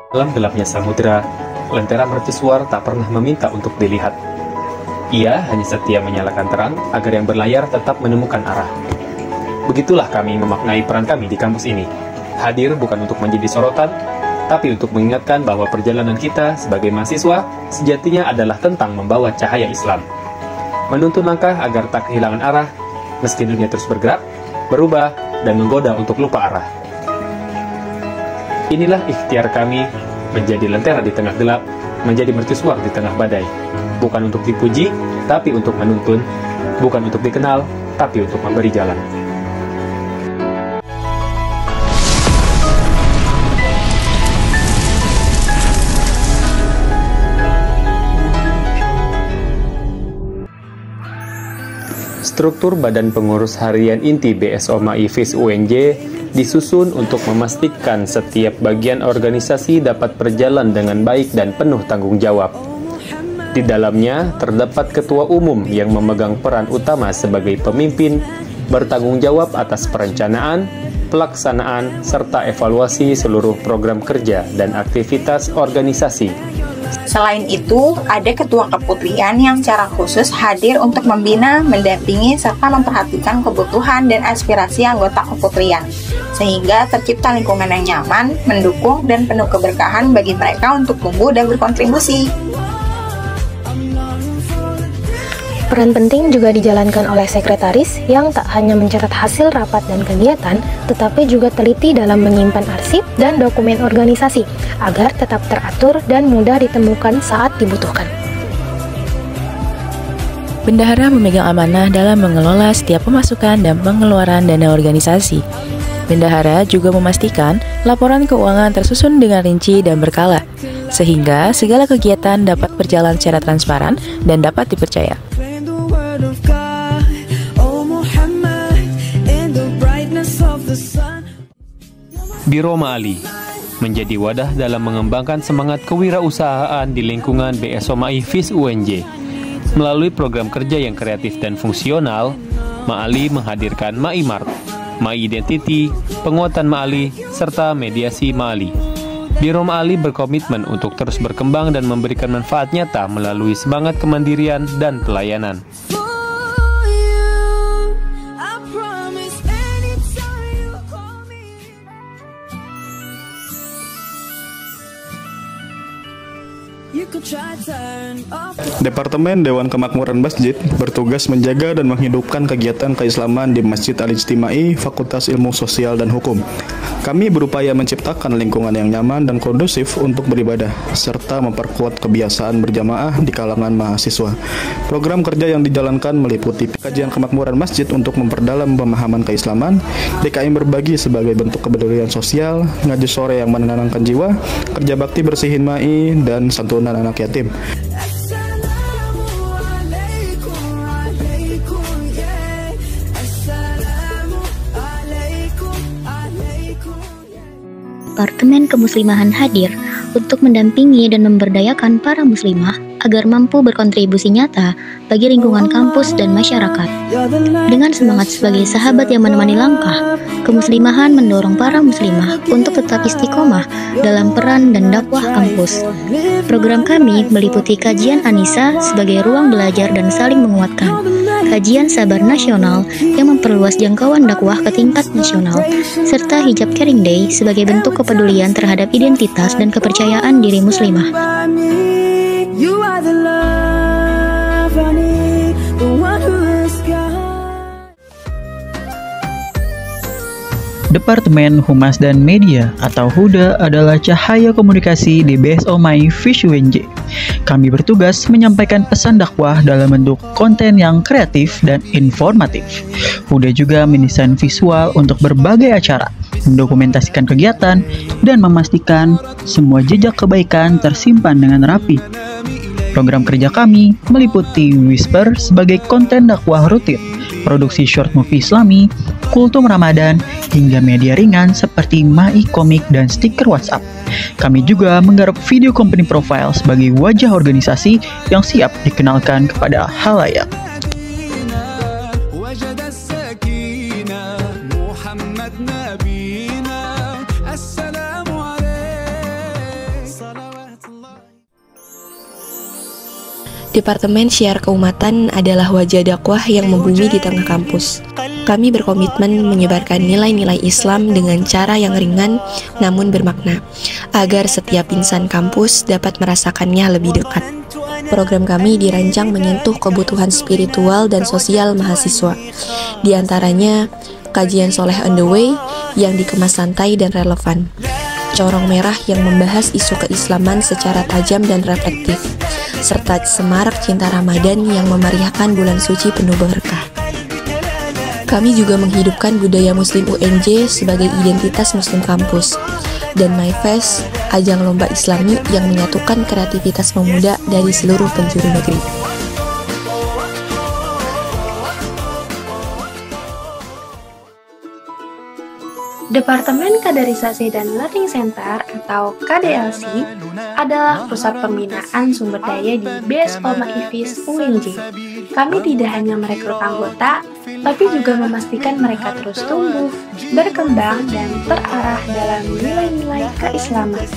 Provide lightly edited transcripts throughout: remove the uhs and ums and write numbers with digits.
Dalam gelapnya samudera, lentera mercusuar tak pernah meminta untuk dilihat. Ia hanya setia menyalakan terang agar yang berlayar tetap menemukan arah. Begitulah kami memaknai peran kami di kampus ini. Hadir bukan untuk menjadi sorotan, tapi untuk mengingatkan bahwa perjalanan kita sebagai mahasiswa sejatinya adalah tentang membawa cahaya Islam. Menuntun langkah agar tak kehilangan arah, meski dunia terus bergerak, berubah, dan menggoda untuk lupa arah. Inilah ikhtiar kami menjadi lentera di tengah gelap, menjadi mercusuar di tengah badai. Bukan untuk dipuji, tapi untuk menuntun. Bukan untuk dikenal, tapi untuk memberi jalan. Struktur Badan Pengurus Harian Inti BSO MAI FIS UNJ disusun untuk memastikan setiap bagian organisasi dapat berjalan dengan baik dan penuh tanggung jawab. Di dalamnya terdapat ketua umum yang memegang peran utama sebagai pemimpin, bertanggung jawab atas perencanaan, pelaksanaan, serta evaluasi seluruh program kerja dan aktivitas organisasi. Selain itu, ada ketua keputrian yang secara khusus hadir untuk membina, mendampingi, serta memperhatikan kebutuhan dan aspirasi anggota keputrian, sehingga tercipta lingkungan yang nyaman, mendukung, dan penuh keberkahan bagi mereka untuk tumbuh dan berkontribusi. Peran penting juga dijalankan oleh sekretaris yang tak hanya mencatat hasil rapat dan kegiatan, tetapi juga teliti dalam menyimpan arsip dan dokumen organisasi agar tetap teratur dan mudah ditemukan saat dibutuhkan. Bendahara memegang amanah dalam mengelola setiap pemasukan dan pengeluaran dana organisasi. Bendahara juga memastikan laporan keuangan tersusun dengan rinci dan berkala, sehingga segala kegiatan dapat berjalan secara transparan dan dapat dipercaya. Biro MAALI menjadi wadah dalam mengembangkan semangat kewirausahaan di lingkungan BSO MAI FIS UNJ. Melalui program kerja yang kreatif dan fungsional, MAALI menghadirkan MAI Mart, MAI Identity, penguatan MAALI, serta mediasi MAALI. Biro MAALI berkomitmen untuk terus berkembang dan memberikan manfaat nyata melalui semangat kemandirian dan pelayanan. Departemen Dewan Kemakmuran Masjid bertugas menjaga dan menghidupkan kegiatan keislaman di Masjid Al-Ijtimai, Fakultas Ilmu Sosial dan Hukum. Kami berupaya menciptakan lingkungan yang nyaman dan kondusif untuk beribadah, serta memperkuat kebiasaan berjamaah di kalangan mahasiswa. Program kerja yang dijalankan meliputi kajian kemakmuran masjid untuk memperdalam pemahaman keislaman, DKM berbagi sebagai bentuk kepedulian sosial, ngaji sore yang menenangkan jiwa, kerja bakti bersihin MAI, dan santunan anak yatim. Departemen Kemuslimahan hadir untuk mendampingi dan memberdayakan para muslimah agar mampu berkontribusi nyata bagi lingkungan kampus dan masyarakat. Dengan semangat sebagai sahabat yang menemani langkah, Kemuslimahan mendorong para muslimah untuk tetap istiqomah dalam peran dan dakwah kampus. Program kami meliputi kajian Anisa sebagai ruang belajar dan saling menguatkan, kajian Sabar Nasional yang memperluas jangkauan dakwah ke tingkat nasional, serta Hijab Caring Day sebagai bentuk kepedulian terhadap identitas dan kepercayaan diri muslimah. Departemen Humas dan Media atau HUDA adalah cahaya komunikasi di BSO MAI FIS UNJ. Kami bertugas menyampaikan pesan dakwah dalam bentuk konten yang kreatif dan informatif. HUDA juga mendesain visual untuk berbagai acara, mendokumentasikan kegiatan, dan memastikan semua jejak kebaikan tersimpan dengan rapi. Program kerja kami meliputi Whisper sebagai konten dakwah rutin, produksi short movie Islami, kultum Ramadan, hingga media ringan seperti MAI komik dan stiker WhatsApp. Kami juga menggarap video company profile sebagai wajah organisasi yang siap dikenalkan kepada khalayak. Departemen Syiar Keumatan adalah wajah dakwah yang membumi di tengah kampus. Kami berkomitmen menyebarkan nilai-nilai Islam dengan cara yang ringan namun bermakna, agar setiap insan kampus dapat merasakannya lebih dekat. Program kami dirancang menyentuh kebutuhan spiritual dan sosial mahasiswa. Di antaranya, kajian Soleh on the Way yang dikemas santai dan relevan. Corong Merah yang membahas isu keislaman secara tajam dan reflektif, serta Semarak Cinta Ramadan yang memeriahkan bulan suci penuh berkah. Kami juga menghidupkan budaya Muslim UNJ sebagai identitas Muslim kampus, dan My Fest, ajang lomba Islami yang menyatukan kreativitas pemuda dari seluruh penjuru negeri. Departemen Kaderisasi dan Learning Center atau KDLC adalah pusat pembinaan sumber daya di BSO MAIFIS UNJ. Kami tidak hanya merekrut anggota, tapi juga memastikan mereka terus tumbuh, berkembang, dan terarah dalam nilai-nilai keislaman.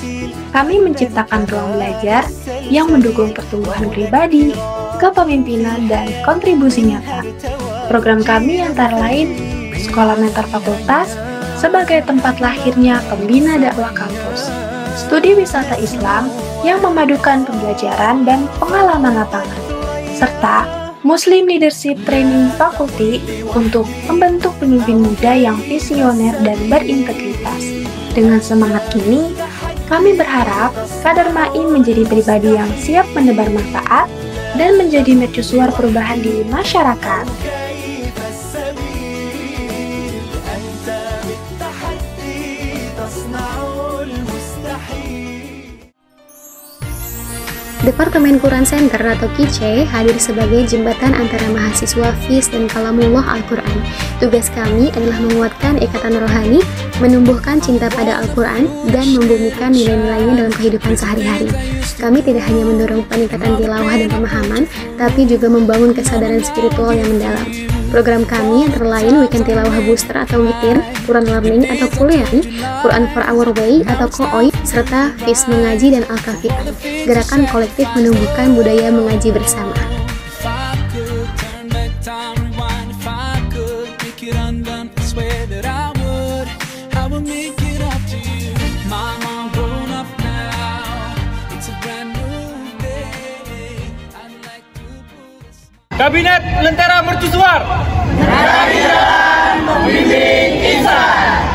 Kami menciptakan ruang belajar yang mendukung pertumbuhan pribadi, kepemimpinan, dan kontribusi nyata. Program kami antara lain Sekolah Mentor Fakultas sebagai tempat lahirnya pembina dakwah kampus, studi wisata Islam yang memadukan pembelajaran dan pengalaman lapangan, serta Muslim Leadership Training Faculty untuk membentuk pemimpin muda yang visioner dan berintegritas. Dengan semangat ini, kami berharap kader MAI menjadi pribadi yang siap menebar manfaat dan menjadi mercusuar perubahan di masyarakat. Departemen Quran Center atau KIC hadir sebagai jembatan antara mahasiswa FIS dan Kalamullah Al-Quran. Tugas kami adalah menguatkan ikatan rohani, menumbuhkan cinta pada Al-Quran, dan membumikan nilai-nilainya dalam kehidupan sehari-hari. Kami tidak hanya mendorong peningkatan tilawah dan pemahaman, tapi juga membangun kesadaran spiritual yang mendalam. Program kami antara lain Weekend Tilawah Booster atau Witir, Quran Learning atau Kuliah, Quran for Our Way atau Kooi, serta FIS Mengaji dan Al-Kafian. Gerakan kolektif menumbuhkan budaya mengaji bersama. Kabinet Lentera Mercusuar. Berani dalam membimbing insan.